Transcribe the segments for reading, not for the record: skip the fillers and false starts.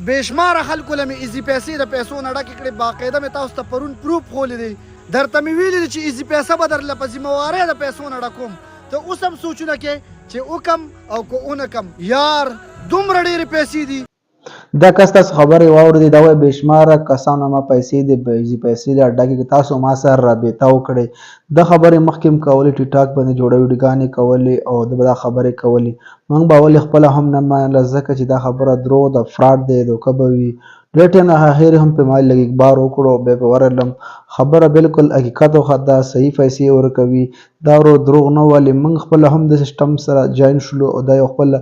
بېشماره خلکو له مې ایزي پیسې د پیسو نه ډکې کړې. باقاعده مې تاسو ته پرون پروف ښولی دی، درته مې ویلي دي چې ایزي پیسه به درله په ذمهوارۍ د پیسو نه ډکوم. ته اوس هم سوچونه کې چې وکم او که ونه کم. یار دومره ډېرې پیسې دي. دا کس تاسو خبرې واورېدې، دا وایي بېشماره کسانو ما پیسې دي پیسې دي اډه کې تاسو ما سره رابطه وکړئ. دا خبرې مخکې هم کولې، ټیک ټاک باندې جوړه ویډیوګانې کولې او دا خبرې کولې. موږ به ولې خپله هم نه منله، ځکه چې دا خبره دروغ ده، فراډ دی، دوکه به وي. ډېر ټایم نه اخر هم پرې ما لږ اقبار وکړو، بیا پې ورغلم. خبره بالکل حقیقت ده، صحیح پیسې ورکوي. دا دروغ نه ولې. موږ خپله هم د سیسټم سره جاین شولو او دا یو خپله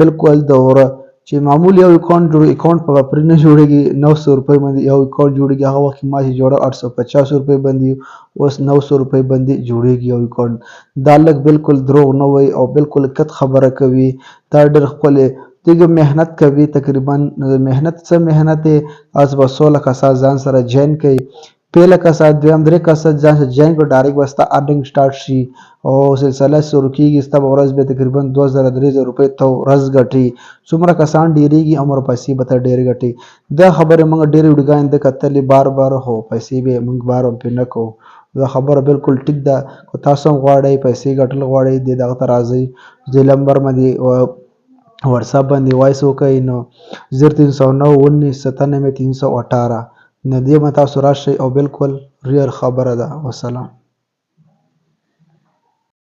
بالکل دوره چې معمول یو اکاونټ جوړ اکاونټ په پرې نه جوړېږي. 900 روپۍ باندې یو اکاونټ جوړېږي. هغه وخت کې ما چې جوړه 850 روپۍ باندې، اوس 900 روپۍ باندې جوړېږي یو اکاونټ. دا لږ بالکل دروغ نه وایي او بالکل حقیقت خبره کوي. دا ډېر ښکلی دیگه محنت کوي. تقریبا محنت څه محنت دی، از به 16 کسان ځان سره جاین کوي. 15 کسان دویم 3 کسان ځان سره جاین کړو، ډایرکټ به ستا ارننګ سټارټ شي او سلسله شروع کېږي. ستا به ورځ بیا تقریبا 2000 3000 روپۍ ته ورځ ګټي. څومره کسان ډېرېږي هومره پیسې به ته ډېرې ګټې. دا خبرې موږ ډېرې ویډیوګانې ده کتلې بار بار، خو پیسې به یې موږ بار هم پرې نه کوو. دا خبره بالکل ټیک ده. که تاسو هم غواړئ پیسې ګټل غواړئ دغه ته راځئ. زه نمبر باندې واتساپ باندې وایس وکړئ نو 0309 19 97 318 نو دې باندې تاسو راشئ او بالکل ریل خبره ده. وسلام.